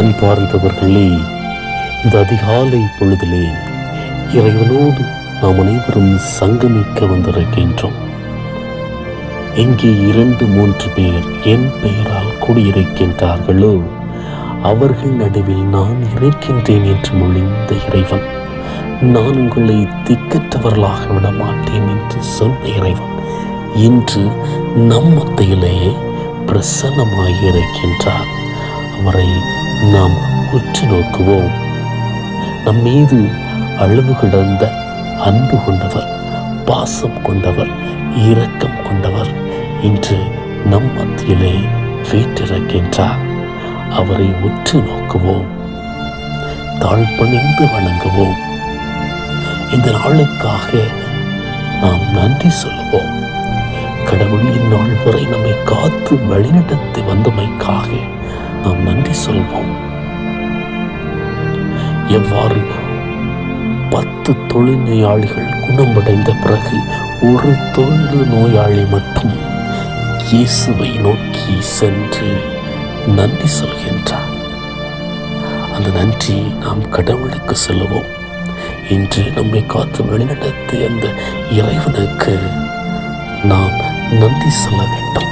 அன்பார்ந்தவர்களே, இந்த அதிகாலை பொழுதிலே இறைவனோடு நாம் அனைவரும் சங்கமிக்க வந்திருக்கின்றோம். எங்கே 2-3 பேர் என் பெயரால் கூடியிருக்கின்றார்களோ அவர்கள் நடுவில் நான் இருக்கின்றேன் என்று மொழிந்த இறைவன், நான் உங்களை திக்கற்றவர்களாக விட மாட்டேன் என்று சொன்ன இறைவன் இன்று நம் மத்தியிலே பிரசன்னமாகியிருக்கின்றார். அவரை நாம் உற்று நோக்குவோம். நம் மீது அளவு கிடந்த அன்பு கொண்டவர், பாசம் கொண்டவர், இரக்கம் கொண்டவர் இன்று நம் மத்தியிலே வீற்றிருக்கின்றார். அவரை உற்று நோக்குவோம், தாழ்பணிந்து வணங்குவோம். இந்த நாளுக்காக நாம் நன்றி சொல்லுவோம். கடவுள் இந்நாள் வரை நம்மை காத்து வழிநடத்தி வந்தமைக்காக நாம் நன்றி சொல்வோம். எவ்வாறு 10 தொழுநோயாளிகள் குணமடைந்த பிறகு ஒரு தொழு நோயாளி மட்டும் இயேசுவை நோக்கி சென்று நன்றி சொல்கின்றார். அந்த நன்றி நாம் கடவுளுக்கு சொல்லுவோம். இன்று நம்மை காத்து வழிநடத்திய அந்த இறைவனுக்கு நாம் நன்றி சொல்ல வேண்டும்.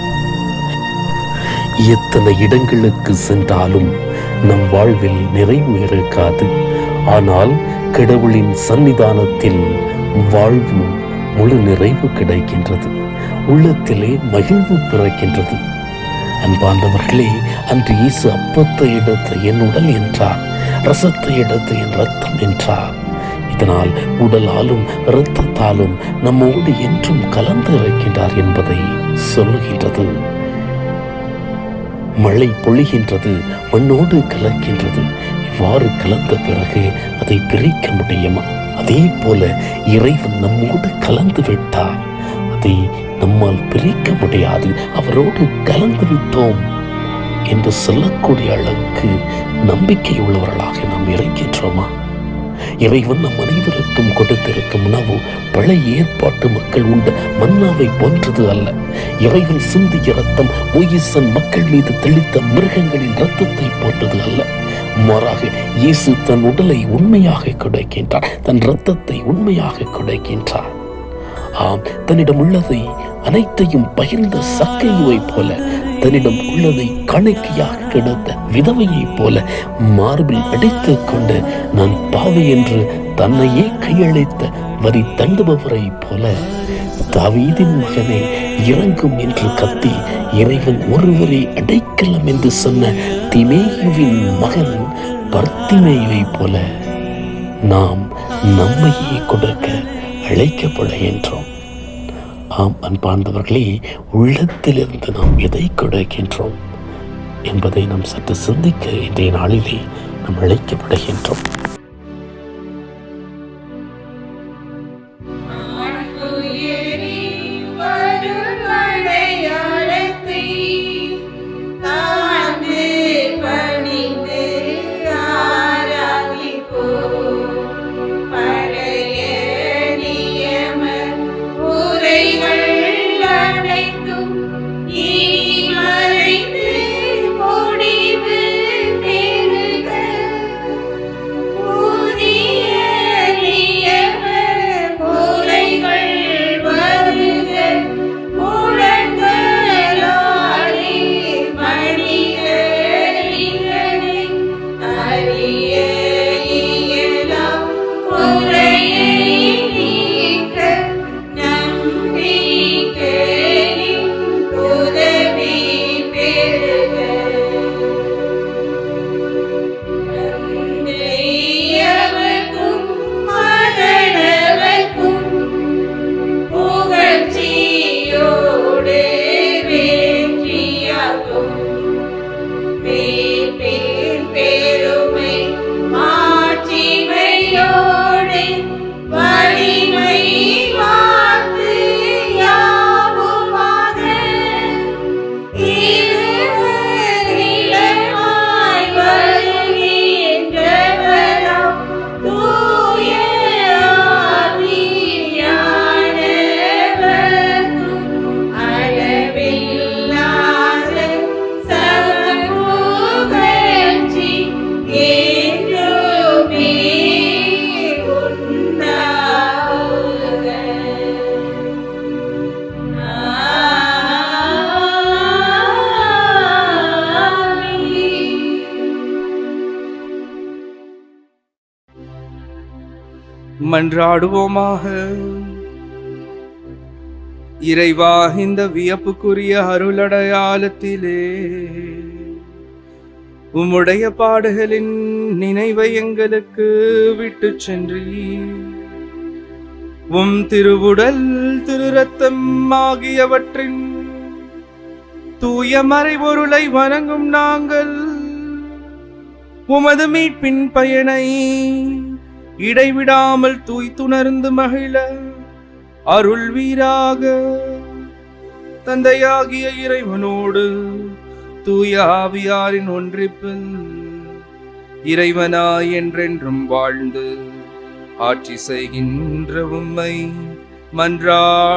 எத்தனை இடங்களுக்கு சென்றாலும் நம் வாழ்வில் நிறைவு இருக்காது. ஆனால் கடவுளின் சன்னிதானத்தில் வாழ்வு முழு நிறைவு கிடைக்கின்றது, உள்ளத்திலே மகிழ்வு பிறக்கின்றது. அன்பார்ந்தவர்களே, அன்று இயேசு அப்பத்தை எடுத்து என் உடல் என்றார், ரசத்தை எடுத்து என் ரத்தம் என்றார். இதனால் உடலாலும் இரத்தத்தாலும் நம்மோடு என்றும் கலந்து இருக்கின்றார் என்பதை சொல்லுகின்றது. மழை பொழிகின்றது, மண்ணோடு கலக்கின்றது. இவ்வாறு கலந்த பிறகு அதை பிரிக்க முடியுமா? அதே போல இறைவன் நம்மோடு கலந்து விட்டார், அதை நம்மால் பிரிக்க முடியாது. அவரோடு கலந்து விட்டோம் என்று சொல்லக்கூடிய அளவுக்கு நம்பிக்கை உள்ளவர்களாக நாம் இருக்கின்றோமா? இறைவன் நம் அனைவருக்கும் கொடுத்திருக்கும் உணவு பழைய ஏற்பாட்டு மக்கள் உண்ட மன்னாவை போன்றது அல்ல. இறைவன் சிந்திய ரத்தம் மோயிசன் மக்கள் மீது தெளித்த மிருகங்களின் இரத்தத்தை போன்றது அல்ல. மாறாக இயேசு தன் உடலை உண்மையாக கொடுக்கின்றார், தன் இரத்தத்தை உண்மையாக கொடுக்கின்றார். ஆம், தன்னிடம் உள்ளதை அனைத்தையும் பகிர்ந்த சக்கையை போல, தன்னிடம் உள்ளதை கணக்கியாக கிடைத்த விதவையை போல மார்பில் அடைத்துக் கொண்டு நான் பாவி என்று தன்னையே கையளித்த வரி தண்டுபவரை போல, தாவீதின் மகனே இறங்கும் என்று கத்தி இறைவன் ஒருவரை அடைக்கலம் என்று சொன்ன திமேயுவின் மகன் பர்த்திமேயுவை போல நாம் நம்மையே கொடுக்க அழைக்கப்படுகின்றோம். ஆம் அன்பார்ந்தவர்களே, உள்ளத்திலிருந்து நாம் எதை கொடுக்கின்றோம் என்பதை நாம் சற்று சிந்திக்க இன்றைய நாளிலே நாம் அழைக்கப்படுகின்றோம். மன்றாடுவோமாக. இறைவா, இந்த வியப்புக்குரிய அருளடையாளத்திலே உம்முடைய பாடுகளின் நினைவை எங்களுக்கு விட்டு சென்றீர். உம் திருவுடல் திரு ரத்தம் ஆகியவற்றின் தூய மறைபொருளை வணங்கும் நாங்கள் உமது மீட்பின் பயனை இடைவிடாமல் தூய்த்துணர்ந்து மகிழ அருள்வீராக. தந்தையாகிய இறைவனோடு தூய ஆவியாரின் ஒன்றிப்பில் இறைவனாய் என்றென்றும் வாழ்ந்து ஆட்சி செய்கின்ற உம்மை மன்றாடுகின்றோம்.